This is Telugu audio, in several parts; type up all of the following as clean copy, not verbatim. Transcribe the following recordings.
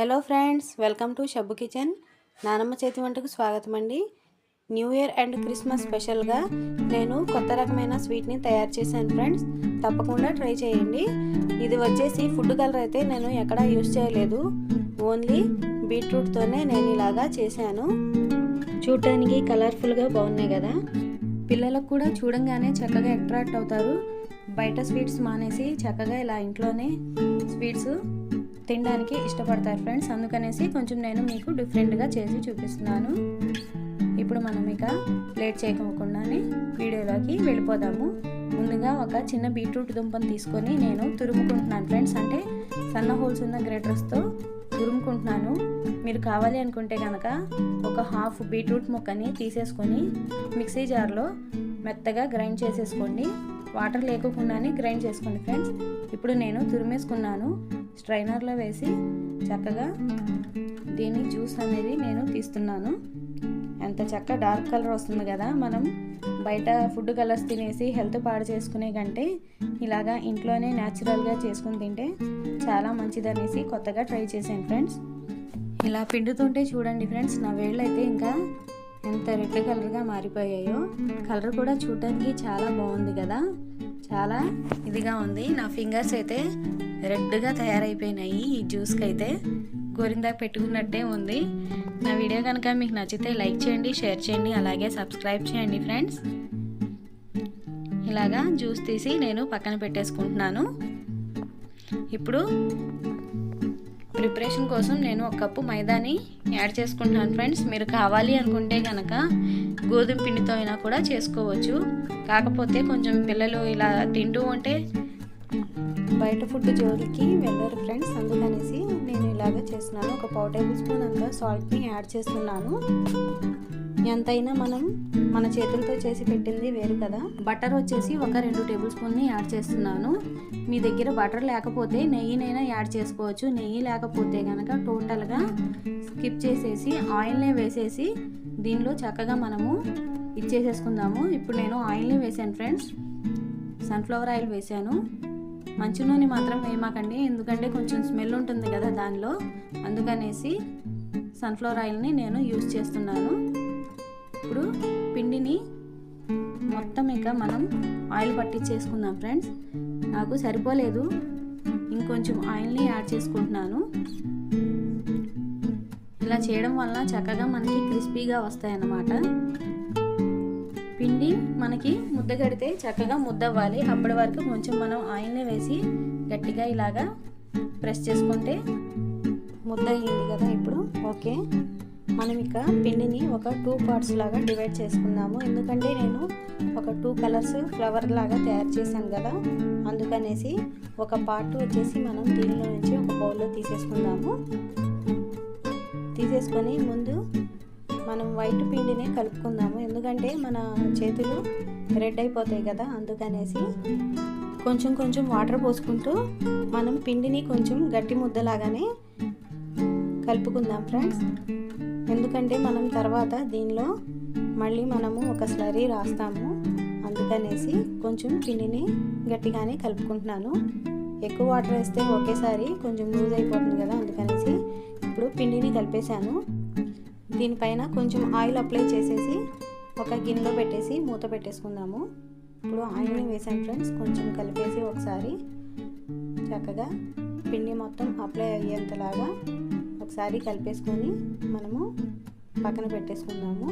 Hello friends, welcome to Shabbu kitchen. నానమ్మ చేతి వంటకు స్వాగతం అండి. న్యూ ఇయర్ అండ్ క్రిస్మస్ స్పెషల్గా నేను కొత్త రకమైన స్వీట్ని తయారు చేశాను ఫ్రెండ్స్. తప్పకుండా ట్రై చేయండి. ఇది వచ్చేసి ఫుడ్ కలర్ అయితే నేను ఎక్కడా యూజ్ చేయలేదు, ఓన్లీ బీట్రూట్తోనే నేను ఇలాగా చేశాను. చూడటానికి కలర్ఫుల్గా బాగున్నాయి కదా, పిల్లలకు కూడా చూడంగానే చక్కగా అట్రాక్ట్ అవుతారు. బయట స్వీట్స్ మానేసి చక్కగా ఇలా ఇంట్లోనే స్వీట్స్ తినడానికి ఇష్టపడతారు ఫ్రెండ్స్. అందుకనేసి కొంచెం నేను మీకు డిఫరెంట్గా చేసి చూపిస్తున్నాను. ఇప్పుడు మనం ఇక లేట్ చేయకుండానే వీడియోలోకి వెళ్ళిపోదాము. ముందుగా ఒక చిన్న బీట్రూట్ దుంపను తీసుకొని నేను తురుముకుంటున్నాను ఫ్రెండ్స్. అంటే సన్న హోల్స్ ఉన్న గ్రేటర్స్తో తురుముకుంటున్నాను. మీరు కావాలి అనుకుంటే కనుక ఒక హాఫ్ బీట్రూట్ ముక్కని తీసేసుకొని మిక్సీ జార్లో మెత్తగా గ్రైండ్ చేసేసుకోండి. వాటర్ లేకుండానే గ్రైండ్ చేసుకోండి ఫ్రెండ్స్. ఇప్పుడు నేను తురిమేసుకున్నాను. స్ట్రైనర్లో వేసి చక్కగా దీని జ్యూస్ అనేది నేను తీస్తున్నాను. ఎంత చక్కగా డార్క్ కలర్ వస్తుంది కదా. మనం బయట ఫుడ్ కలర్స్ తినేసి హెల్త్ పాడు చేసుకునే కంటే ఇలాగా ఇంట్లోనే న్యాచురల్గా చేసుకుని తింటే చాలా మంచిదనేసి కొత్తగా ట్రై చేశాను ఫ్రెండ్స్. ఇలా పిండుతుంటే చూడండి ఫ్రెండ్స్, నా వేళ్ళు అయితే ఇంకా ఎంత రెడ్ కలర్గా మారిపోయాయో. కలర్ కూడా చూడటానికి చాలా బాగుంది కదా, చాలా ఇదిగా ఉంది. నా ఫింగర్స్ అయితే రెడ్గా తయారైపోయినాయి. ఈ జ్యూస్కి అయితే గోరిందా పెట్టుకున్నట్టే ఉంది. నా వీడియో కనుక మీకు నచ్చితే లైక్ చేయండి, షేర్ చేయండి, అలాగే సబ్స్క్రైబ్ చేయండి ఫ్రెండ్స్. ఇలాగా జ్యూస్ తీసి నేను పక్కన పెట్టేసుకుంటున్నాను. ఇప్పుడు ప్రిపరేషన్ కోసం నేను ఒక కప్పు మైదాని యాడ్ చేసుకుంటున్నాను ఫ్రెండ్స్. మీరు కావాలి అనుకుంటే కనుక గోధుమ పిండితో అయినా కూడా చేసుకోవచ్చు. కాకపోతే కొంచెం పిల్లలు ఇలా తింటూ ఉంటే బయట ఫుడ్ జోలికి వెళ్ళరు ఫ్రెండ్స్. అందుకనేసి నేను ఇలాగ చేస్తున్నాను. ఒక 1/4 టేబుల్ స్పూన్ అంతా సాల్ట్ని యాడ్ చేస్తున్నాను. ఎంతైనా మనం మన చేతులతో చేసి పెట్టింది వేరు కదా. బటర్ వచ్చేసి ఒక 2 టేబుల్ స్పూన్ని యాడ్ చేస్తున్నాను. మీ దగ్గర బటర్ లేకపోతే నెయ్యినైనా యాడ్ చేసుకోవచ్చు. నెయ్యి లేకపోతే కనుక టోటల్గా స్కిప్ చేసేసి ఆయిల్నే వేసేసి దీనిలో చక్కగా మనము ఇచ్చేసేసుకుందాము. ఇప్పుడు నేను ఆయిల్ని వేసాను ఫ్రెండ్స్, సన్ఫ్లవర్ ఆయిల్ వేసాను. మంచి నూనె మాత్రం వేయమాకండి, ఎందుకంటే కొంచెం స్మెల్ ఉంటుంది కదా దానిలో. అందుకనేసి సన్ఫ్లవర్ ఆయిల్ని నేను యూజ్ చేస్తున్నాను. ఇప్పుడు పిండిని మొత్తం ఇక మనం ఆయిల్ పట్టించేసుకుందాం ఫ్రెండ్స్. నాకు సరిపోలేదు, ఇంకొంచెం ఆయిల్ని యాడ్ చేసుకుంటున్నాను. ఇలా చేయడం వల్ల చక్కగా మనకి క్రిస్పీగా వస్తాయి అన్నమాట. పిండి మనకి ముద్ద కడితే చక్కగా ముద్ద అవ్వాలి. అప్పటి వరకు కొంచెం మనం ఆయిల్ని వేసి గట్టిగా ఇలాగా ప్రెస్ చేసుకుంటే ముద్ద అయ్యింది కదా. ఇప్పుడు ఓకే, మనం ఇక పిండిని ఒక 2 పార్ట్స్ లాగా డివైడ్ చేసుకుందాము. ఎందుకంటే నేను ఒక 2 కలర్స్ ఫ్లవర్ లాగా తయారు చేశాను కదా, అందుకనేసి ఒక పార్ట్ వచ్చేసి మనం దీనిలో నుంచి ఒక బౌల్లో తీసేసుకుందాము. తీసేసుకొని ముందు మనం వైట్ పిండినే కలుపుకుందాము, ఎందుకంటే మన చేతులు రెడ్ అయిపోతాయి కదా. అందుకనేసి కొంచెం కొంచెం వాటర్ పోసుకుంటూ మనం పిండిని కొంచెం గట్టి ముద్దలాగానే కలుపుకుందాం ఫ్రెండ్స్. ఎందుకంటే మనం తర్వాత దీనిలో మళ్ళీ మనము ఒక స్లరీ రాస్తాము. అందుకనేసి కొంచెం పిండిని గట్టిగానే కలుపుకుంటున్నాను. ఎక్కువ వాటర్ వేస్తే ఒకేసారి కొంచెం లూజ్ అయిపోతుంది కదా. అందుకనేసి ఇప్పుడు పిండిని కలిపేశాను. దీనిపైన కొంచెం ఆయిల్ అప్లై చేసేసి ఒక గిన్నెలో పెట్టేసి మూత పెట్టేసుకుందాము. ఇప్పుడు ఆయిల్ని వేసాను ఫ్రెండ్స్. కొంచెం కలిపేసి ఒకసారి చక్కగా పిండి మొత్తం అప్లై అయ్యేంతలాగా ఒకసారి కలిపేసుకొని మనము పక్కన పెట్టేసుకుందాము.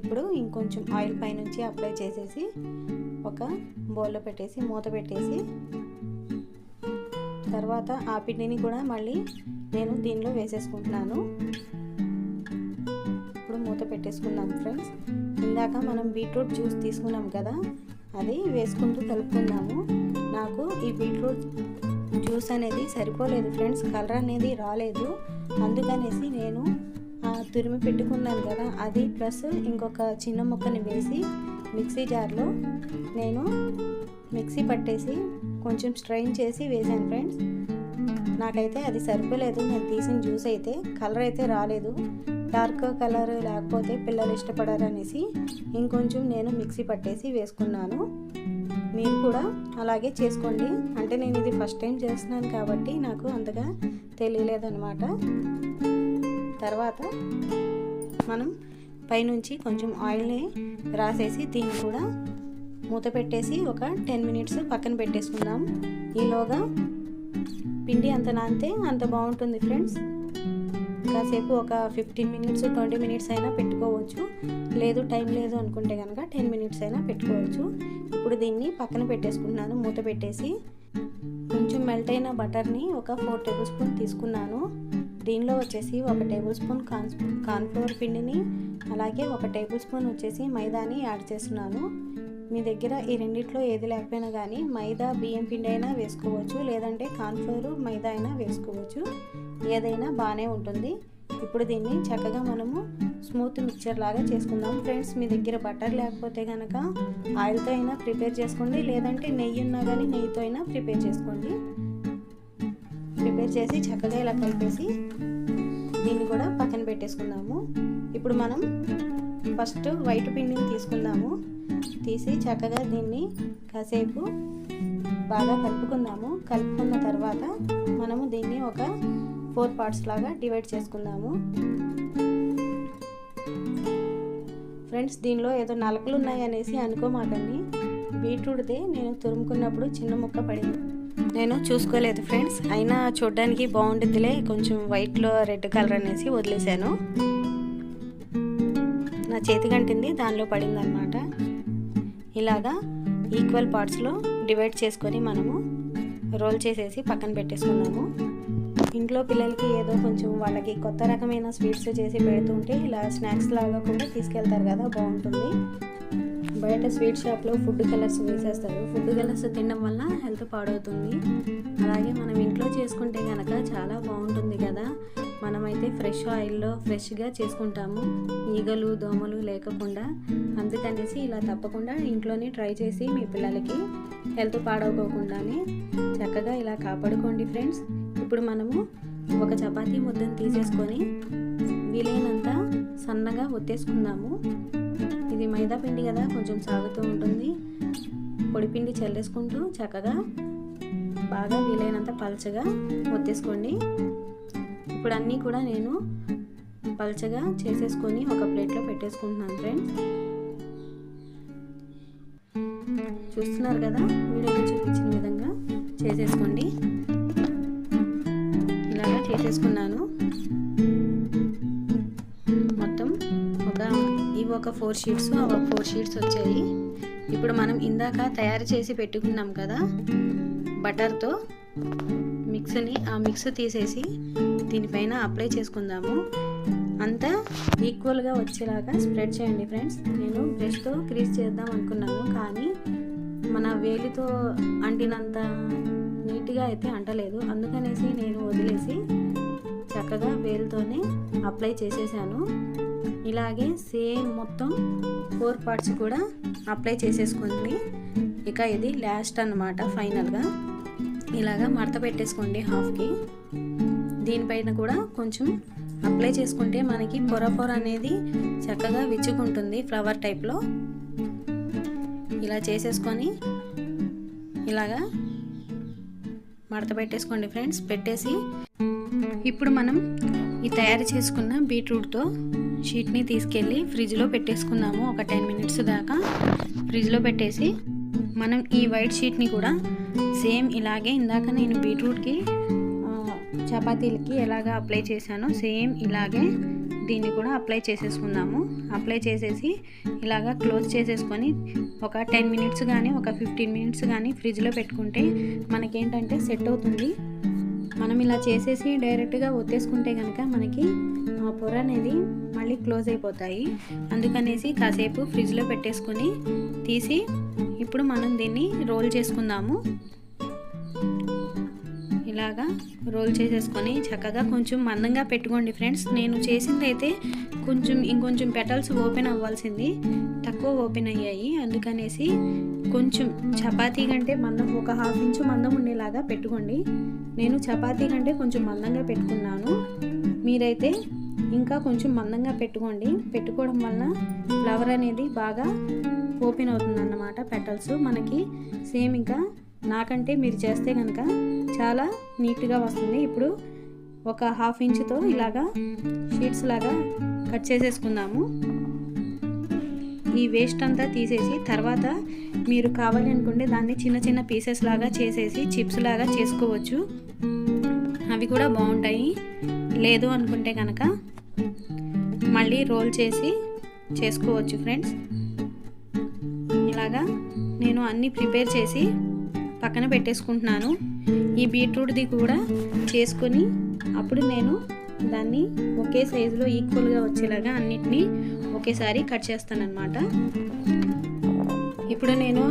ఇప్పుడు ఇంకొంచెం ఆయిల్ పైనుంచి అప్లై చేసేసి ఒక బౌల్లో పెట్టేసి మూత పెట్టేసి తర్వాత ఆ పిండిని కూడా మళ్ళీ నేను దీనిలో వేసేసుకుంటున్నాను. ఇప్పుడు మూత పెట్టేసుకుందాం ఫ్రెండ్స్. ఇందాక మనం బీట్రూట్ జ్యూస్ తీసుకున్నాం కదా, అది వేసుకుంటూ కలుపుకుందాము. నాకు ఈ బీట్రూట్ జ్యూస్ అనేది సరిపోలేదు ఫ్రెండ్స్, కలర్ అనేది రాలేదు. అందుకనేసి నేను తురిమి పెట్టుకున్నాను కదా, అది ప్లస్ ఇంకొక చిన్న ముక్కని వేసి మిక్సీ జార్లో నేను మిక్సీ పట్టేసి కొంచెం స్ట్రెయిన్ చేసి వేసాను ఫ్రెండ్స్. నాకైతే అది సరిపోలేదు. నేను తీసిన జ్యూస్ అయితే కలర్ అయితే రాలేదు. డార్క్ కలర్ లేకపోతే పిల్లలు ఇష్టపడారు అనేసి ఇంకొంచెం నేను మిక్సీ పట్టేసి వేసుకున్నాను. మీరు కూడా అలాగే చేసుకోండి. అంటే నేను ఇది ఫస్ట్ టైం చేస్తున్నాను కాబట్టి నాకు అంతగా తెలియలేదన్నమాట. తర్వాత మనం పైనుంచి కొంచెం ఆయిల్ని రాసేసి దీన్ని కూడా మూత పెట్టేసి ఒక 10 మినిట్స్ పక్కన పెట్టేసుకుందాం. ఈలోగా పిండి అంత నానితే అంత బాగుంటుంది ఫ్రెండ్స్. కాసేపు ఒక 15 మినిట్స్ 20 మినిట్స్ అయినా పెట్టుకోవచ్చు. లేదు టైం లేదు అనుకుంటే కనుక 10 మినిట్స్ అయినా పెట్టుకోవచ్చు. ఇప్పుడు దీన్ని పక్కన పెట్టేసుకున్నాను మూత పెట్టేసి. కొంచెం మెల్ట్ అయిన బటర్ని ఒక 4 టేబుల్ స్పూన్ తీసుకున్నాను. దీనిలో వచ్చేసి 1 టేబుల్ స్పూన్ కార్న్ఫ్లోర్ పిండిని, అలాగే 1 టేబుల్ స్పూన్ వచ్చేసి మైదాని యాడ్ చేస్తున్నాను. మీ దగ్గర ఈ రెండిట్లో ఏది లేకపోయినా కానీ మైదా బియ్యం పిండి అయినా వేసుకోవచ్చు, లేదంటే కార్న్ఫ్లోర్ మైదా అయినా వేసుకోవచ్చు. ఏదైనా బాగానే ఉంటుంది. ఇప్పుడు దీన్ని చక్కగా మనము స్మూత్ మిక్చర్ లాగా చేసుకుందాం ఫ్రెండ్స్. మీ దగ్గర బటర్ లేకపోతే కనుక ఆయిల్తో అయినా ప్రిపేర్ చేసుకోండి, లేదంటే నెయ్యి ఉన్నా కానీ నెయ్యితో అయినా ప్రిపేర్ చేసుకోండి. ప్రిపేర్ చేసి చక్కగా ఇలా కలిపేసి దీన్ని కూడా పక్కన పెట్టేసుకుందాము. ఇప్పుడు మనం ఫస్ట్ వైట్ పిండిని తీసుకుందాము. తీసి చక్కగా దీన్ని కాసేపు బాగా కలుపుకుందాము. కలుపుకున్న తర్వాత మనము దీన్ని ఒక 4 పార్ట్స్ లాగా డివైడ్ చేసుకుందాము. ఫ్రెండ్స్, దీనిలో ఏదో నలకలు ఉన్నాయి అనేసి అనుకోమాకండి. బీట్రూట్దే నేను తురుముకున్నప్పుడు చిన్న ముక్క పడింది, నేను చూసుకోలేదు ఫ్రెండ్స్. అయినా చూడడానికి బాగుంటుందిలే, కొంచెం వైట్లో రెడ్ కలర్ అనేసి వదిలేశాను. నా చేతి కంటింది దానిలో పడింది అనమాట. ఇలాగా ఈక్వల్ పార్ట్స్లో డివైడ్ చేసుకొని మనము రోల్ చేసేసి పక్కన పెట్టేసుకుందాము. ఇంట్లో పిల్లలకి ఏదో కొంచెం వాళ్ళకి కొత్త రకమైన స్వీట్స్ చేసి పెడుతుంటే ఇలా స్నాక్స్ లాగా కూడా తీసుకెళ్తారు కదా, బాగుంటుంది. బయట స్వీట్ షాప్లో ఫుడ్ కలర్స్ వేసేస్తారు. ఫుడ్ కలర్స్ తినడం వల్ల హెల్త్ పాడవుతుంది. అలాగే మనం ఇంట్లో చేసుకుంటే కనుక చాలా బాగుంటుంది కదా. మనమైతే ఫ్రెష్ ఆయిల్లో ఫ్రెష్గా చేసుకుంటాము, ఈగలు దోమలు లేకుండా. అందుకనేసి ఇలా తప్పకుండా ఇంట్లోనే ట్రై చేసి మీ పిల్లలకి హెల్త్ పాడవకోకుండానే చక్కగా ఇలా కాపాడుకోండి ఫ్రెండ్స్. ఇప్పుడు మనము ఒక చపాతీ ముద్దను తీసేసుకొని వీలైనంత సన్నగా ఒత్తేసుకుందాము. ఇది మైదా పిండి కదా, కొంచెం సాగుతూ ఉంటుంది. పొడి పిండి చల్లేసుకుంటూ చక్కగా బాగా వీలైనంత పలచగా ఒత్తేసుకోండి. ఇప్పుడు అన్నీ కూడా నేను పలచగా చేసేసుకొని ఒక ప్లేట్లో పెట్టేసుకుంటున్నాను ఫ్రెండ్స్. చూస్తున్నారు కదా, వీడియోలో చూపించిన విధంగా చేసేసుకోండి. ఇలాగా చేసేసుకున్నాను. మొత్తం ఒక 4 షీట్స్ 4 షీట్స్ వచ్చాయి. ఇప్పుడు మనం ఇందాక తయారు చేసి పెట్టుకున్నాం కదా బటర్తో మిక్స్ని, ఆ మిక్స్ తీసేసి దీనిపైన అప్లై చేసుకుందాము. అంతా ఈక్వల్గా వచ్చేలాగా స్ప్రెడ్ చేయండి ఫ్రెండ్స్. నేను బ్రష్తో క్రీజ్ చేద్దాం అనుకున్నాను, కానీ మన వేలితో అంటినంత నీట్గా అయితే అంటలేదు. అందుకనేసి నేను వదిలేసి చక్కగా వేలుతోనే అప్లై చేసేసాను. ఇలాగే సేమ్ మొత్తం 4 పార్ట్స్ కూడా అప్లై చేసేసుకుంది. ఇక ఇది లాస్ట్ అన్నమాట. ఫైనల్గా ఇలాగా మడత పెట్టేసుకోండి హాఫ్కి. దీనిపైన కూడా కొంచెం అప్లై చేసుకుంటే మనకి పొర అనేది చక్కగా విచ్చుకుంటుంది ఫ్లవర్ టైప్లో. ఇలా చేసేసుకొని ఇలాగా మడత పెట్టేసుకోండి ఫ్రెండ్స్. పెట్టేసి ఇప్పుడు మనం ఈ తయారు చేసుకున్న బీట్రూట్తో షీట్ని తీసుకెళ్ళి ఫ్రిడ్జ్లో పెట్టేసుకుందాము. ఒక 10 మినిట్స్ దాకా ఫ్రిడ్జ్లో పెట్టేసి మనం ఈ వైట్ షీట్ని కూడా సేమ్ ఇలాగే ఇందాక నేను బీట్రూట్కి చపాతీలకి ఎలాగా అప్లై చేశానో సేమ్ ఇలాగే దీన్ని కూడా అప్లై చేసేసుకుందాము. అప్లై చేసేసి ఇలాగా క్లోజ్ చేసేసుకొని ఒక 10 మినిట్స్ కానీ ఒక 15 మినిట్స్ కానీ ఫ్రిడ్జ్లో పెట్టుకుంటే మనకేంటంటే సెట్ అవుతుంది. మనం ఇలా చేసేసి డైరెక్ట్గా ఒత్తేసుకుంటే కనుక మనకి ఆ పొర అనేది మళ్ళీ క్లోజ్ అయిపోతాయి. అందుకనేసి కాసేపు ఫ్రిడ్జ్లో పెట్టేసుకొని తీసి ఇప్పుడు మనం దీన్ని రోల్ చేసుకుందాము. ఇలాగా రోల్ చేసేసుకొని చక్కగా కొంచెం మందంగా పెట్టుకోండి ఫ్రెండ్స్. నేను చేసింది అయితే ఇంకొంచెం పెటల్స్ ఓపెన్ అవ్వాల్సింది, తక్కువ ఓపెన్ అయ్యాయి. అందుకనేసి కొంచెం చపాతీ కంటే మందం, ఒక 1/2 ఇంచు మందం ఉండేలాగా పెట్టుకోండి. నేను చపాతీ కంటే కొంచెం మందంగా పెట్టుకున్నాను. మీరైతే ఇంకా కొంచెం మందంగా పెట్టుకోవడం వలన ఫ్లవర్ అనేది బాగా ఓపెన్ అవుతుంది అన్నమాట. పెటల్స్ మనకి సేమ్ ఇంకా నాకంటే మీరు చేస్తే కనుక చాలా నీట్గా వస్తుంది. ఇప్పుడు ఒక 1/2 ఇంచుతో ఇలాగా షీట్స్ లాగా కట్ చేసేసుకుందాము. ఈ వేస్ట్ అంతా తీసేసి తర్వాత మీరు కావాలి అనుకుంటే దాన్ని చిన్న చిన్న పీసెస్ లాగా చేసేసి చిప్స్ లాగా చేసుకోవచ్చు, అవి కూడా బాగుంటాయి. లేదు అనుకుంటే కనుక మళ్ళీ రోల్ చేసి చేసుకోవచ్చు ఫ్రెండ్స్. ఇలాగా నేను అన్నీ ప్రిపేర్ చేసి పక్కన పెట్టేసుకుంటున్నాను. ఈ బీట్రూట్ది కూడా చేసుకొని అప్పుడు నేను దాన్ని ఒకే సైజులో ఈక్వల్గా వచ్చేలాగా అన్నిటినీ ఒకేసారి కట్ చేస్తానన్నమాట. ఇప్పుడు నేను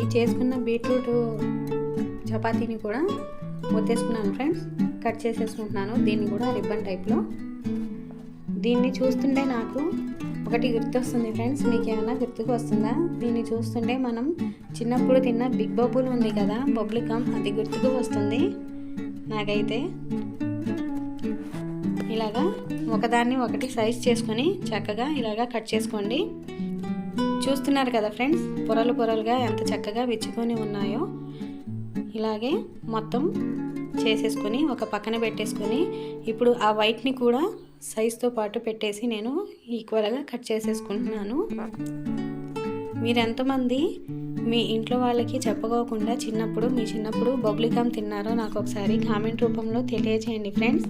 ఈ చేసుకున్న బీట్రూట్ చపాతీని కూడా ఒత్తేసుకున్నాను ఫ్రెండ్స్. కట్ చేసేసుకుంటున్నాను దీన్ని కూడా రిబ్బన్ టైప్లో. దీన్ని చూస్తుంటే నాకు ఒకటి గుర్తొస్తుంది ఫ్రెండ్స్. మీకు ఏమైనా గుర్తుకు వస్తుందా? దీన్ని చూస్తుంటే మనం చిన్నప్పుడు తిన్న బిగ్ బబుల్ ఉంది కదా, బబ్లికమ్, అది గుర్తుకు వస్తుంది నాకైతే. ఇలాగా ఒకదాన్ని ఒకటి సైజ్ చేసుకొని చక్కగా ఇలాగా కట్ చేసుకోండి. చూస్తున్నారు కదా ఫ్రెండ్స్, పొరలు పొరలుగా ఎంత చక్కగా విచ్చుకొని ఉన్నాయో. ఇలాగే మొత్తం చేసేసుకొని ఒక పక్కన పెట్టేసుకొని ఇప్పుడు ఆ వైట్ని కూడా సైజ్తో పాటు పెట్టేసి నేను ఈక్వల్గా కట్ చేసేసుకుంటున్నాను. మీరు ఎంతమంది మీ ఇంట్లో వాళ్ళకి చెప్పుకోకుండా మీ చిన్నప్పుడు బబ్లికమ్ తిన్నారో నాకు ఒకసారి కామెంట్ రూపంలో తెలియజేయండి ఫ్రెండ్స్.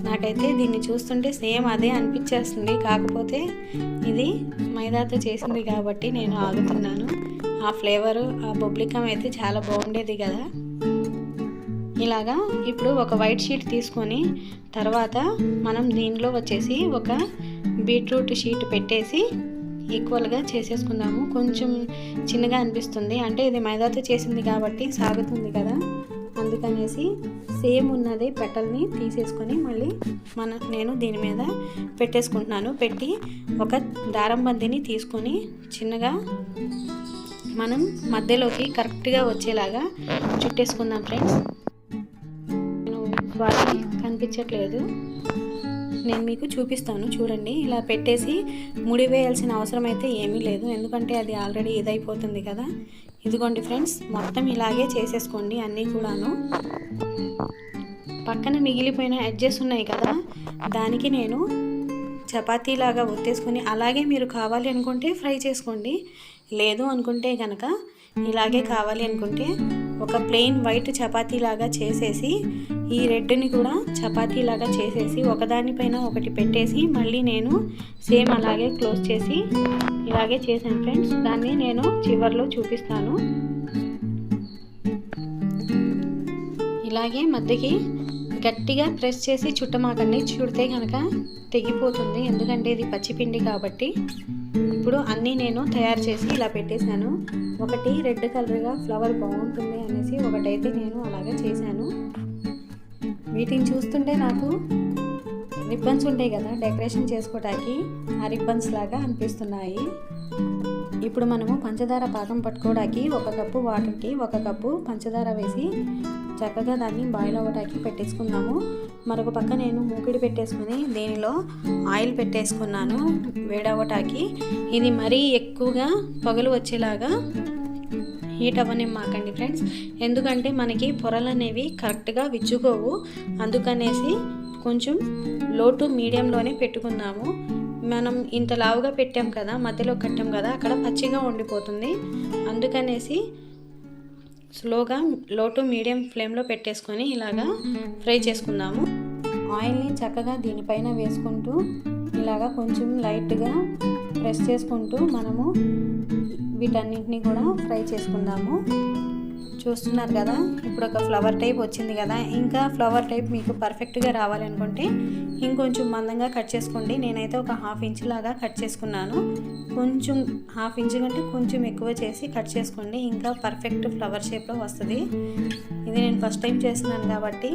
నాకైతే దీన్ని చూస్తుంటే సేమ్ అదే అనిపించేస్తుంది, కాకపోతే ఇది మైదాతో చేసింది కాబట్టి నేను ఆగుతున్నాను. ఆ ఫ్లేవరు ఆ బబ్లికమ్ అయితే చాలా బాగుండేది కదా. ఇలాగా ఇప్పుడు ఒక వైట్ షీట్ తీసుకొని తర్వాత మనం దీనిలో వచ్చేసి ఒక బీట్రూట్ షీట్ పెట్టేసి ఈక్వల్గా చేసేసుకుందాము. కొంచెం చిన్నగా అనిపిస్తుంది, అంటే ఇది మైదాతో చేసింది కాబట్టి సాగుతుంది కదా, అందుకనేసి సేమ్ ఉన్నదే పెటల్ని తీసేసుకొని మళ్ళీ నేను దీని మీద పెట్టేసుకుంటున్నాను. పెట్టి ఒక దారం బంతిని తీసుకొని చిన్నగా మనం మధ్యలోకి కరెక్ట్గా వచ్చేలాగా చుట్టేసుకుందాం ఫ్రెండ్స్. వాటి కనిపించట్లేదు, నేను మీకు చూపిస్తాను చూడండి. ఇలా పెట్టేసి ముడి వేయాల్సిన అవసరం అయితే ఏమీ లేదు, ఎందుకంటే అది ఆల్రెడీ ఇదైపోతుంది కదా. ఇదిగోండి ఫ్రెండ్స్, మొత్తం ఇలాగే చేసేసుకోండి అన్నీ కూడాను. పక్కన మిగిలిపోయిన ఎడ్జెస్ ఉన్నాయి కదా, దానికి నేను చపాతీలాగా ఒత్తేసుకొని అలాగే మీరు కావాలి అనుకుంటే ఫ్రై చేసుకోండి. లేదు అనుకుంటే కనుక ఇలాగే కావాలి అనుకుంటే ఒక ప్లెయిన్ వైట్ చపాతీలాగా చేసేసి ఈ రెడ్ని కూడా చపాతీలాగా చేసేసి ఒకదానిపైన ఒకటి పెట్టేసి మళ్ళీ నేను సేమ్ అలాగే క్లోజ్ చేసి ఇలాగే చేశాను ఫ్రెండ్స్. దాన్ని నేను చివర్లో చూపిస్తాను. ఇలాగే మధ్యకి గట్టిగా ప్రెస్ చేసి చుట్టమాకండి, చుడితే కనుక తెగిపోతుంది, ఎందుకంటే ఇది పచ్చిపిండి కాబట్టి. ఇప్పుడు అన్నీ నేను తయారు చేసి ఇలా పెట్టేశాను. ఒకటి రెడ్ కలర్గా ఫ్లవర్ బాగుంటుంది అనేసి ఒకటైతే నేను అలాగే చేశాను. వీటిని చూస్తుంటే నాకు రిబ్బన్స్ ఉంటాయి కదా డెకరేషన్ చేసుకోవడానికి, ఆ రిబ్బన్స్ లాగా అనిపిస్తున్నాయి. ఇప్పుడు మనము పంచదార పాకం పట్టుకోవడానికి 1 కప్పు వాటర్కి 1 కప్పు పంచదార వేసి చక్కగా దాన్ని బాయిల్ అవ్వడానికి పెట్టేసుకున్నాము. మరొక పక్క నేను మూకిడి పెట్టేసుకుని దీనిలో ఆయిల్ పెట్టేసుకున్నాను వేడవటానికి. ఇది మరీ ఎక్కువగా పొగలు వచ్చేలాగా హీట్ అవ్వనివ్వకండి ఫ్రెండ్స్, ఎందుకంటే మనకి పొరలు అనేవి కరెక్ట్గా విచ్చుకోవు. అందుకనేసి కొంచెం లో టు మీడియంలోనే పెట్టుకుందాము. మనం ఇంత లావుగా పెట్టాం కదా, మధ్యలో కట్టాం కదా, అక్కడ పచ్చిగా ఉండిపోతుంది. అందుకనేసి స్లోగా లో టు మీడియం ఫ్లేమ్లో పెట్టేసుకొని ఇలాగా ఫ్రై చేసుకుందాము. ఆయిల్ని చక్కగా దీనిపైన వేసుకుంటూ ఇలాగా కొంచెం లైట్గా ప్రెస్ చేసుకుంటూ మనము వీటన్నింటినీ కూడా ఫ్రై చేసుకుందాము. చూస్తున్నారు కదా, ఇప్పుడు ఒక ఫ్లవర్ టైప్ వచ్చింది కదా. ఇంకా ఫ్లవర్ టైప్ మీకు పర్ఫెక్ట్గా రావాలనుకుంటే ఇంకొంచెం మందంగా కట్ చేసుకోండి. నేనైతే ఒక 1/2 ఇంచ్ లాగా కట్ చేసుకున్నాను. కొంచెం 1/2 ఇంచ్ కంటే కొంచెం ఎక్కువ చేసి కట్ చేసుకోండి, ఇంకా పర్ఫెక్ట్ ఫ్లవర్ షేప్లో వస్తుంది. ఇది నేను ఫస్ట్ టైం చేస్తున్నాను కాబట్టి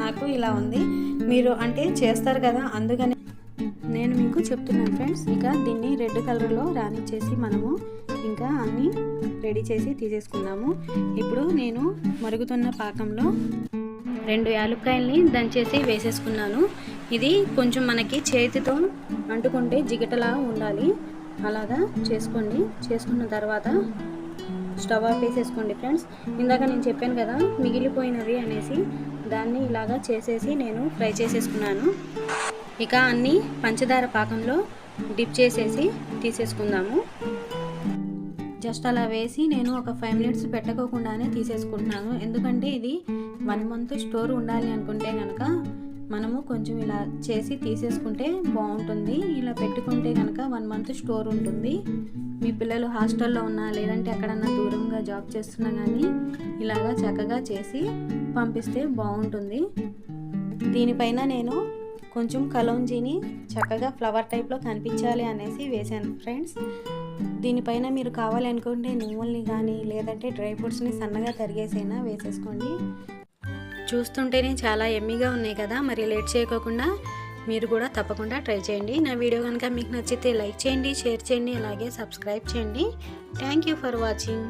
నాకు ఇలా ఉంది. మీరు అంటే చేస్తారు కదా, అందుకని నేను మీకు చెప్తున్నాను ఫ్రెండ్స్. ఇక దీన్ని రెడ్ కలర్లో రానిచ్చేసి మనము ఇంకా అన్నీ రెడీ చేసి తీసేసుకుందాము. ఇప్పుడు నేను మరుగుతున్న పాకంలో 2 యాలక్కాయల్ని దంచేసి వేసేసుకున్నాను. ఇది కొంచెం మనకి చేతితో అంటుకుంటే జిగటలా ఉండాలి, అలాగా చేసుకోండి. చేసుకున్న తర్వాత స్టవ్ ఆఫ్ వేసేసుకోండి ఫ్రెండ్స్. ఇందాక నేను చెప్పాను కదా మిగిలిపోయినవి అనేసి, దాన్ని ఇలాగా చేసేసి నేను ఫ్రై చేసేసుకున్నాను. ఇక అన్నీ పంచదార పాకంలో డిప్ చేసేసి తీసేసుకుందాము. జస్ట్ అలా వేసి నేను ఒక 5 మినిట్స్ పెట్టకోకుండానే తీసేసుకుంటున్నాను. ఎందుకంటే ఇది 1 మంత్ స్టోర్ ఉండాలి అనుకుంటే కనుక మనము కొంచెం ఇలా చేసి తీసేసుకుంటే బాగుంటుంది. ఇలా పెట్టుకుంటే కనుక 1 మంత్ స్టోర్ ఉంటుంది. మీ పిల్లలు హాస్టల్లో ఉన్నా లేదంటే ఎక్కడన్నా దూరంగా జాబ్ చేస్తున్నా కానీ ఇలాగా చక్కగా చేసి పంపిస్తే బాగుంటుంది. దీనిపైన నేను కొంచెం కలౌంజీని చక్కగా ఫ్లవర్ టైప్లో కనిపించాలి అనేసి వేసాను ఫ్రెండ్స్. దీనిపైన మీరు కావాలనుకుంటే నువ్వుల్ని కానీ లేదంటే డ్రై ఫ్రూట్స్ని సన్నగా తరిగేసైనా వేసేసుకోండి. చూస్తుంటేనే చాలా యమ్మీగా ఉన్నాయి కదా. మరి లేట్ చేయకోకుండా మీరు కూడా తప్పకుండా ట్రై చేయండి. నా వీడియో కనుక మీకు నచ్చితే లైక్ చేయండి, షేర్ చేయండి, అలాగే సబ్స్క్రైబ్ చేయండి. Thank you for watching.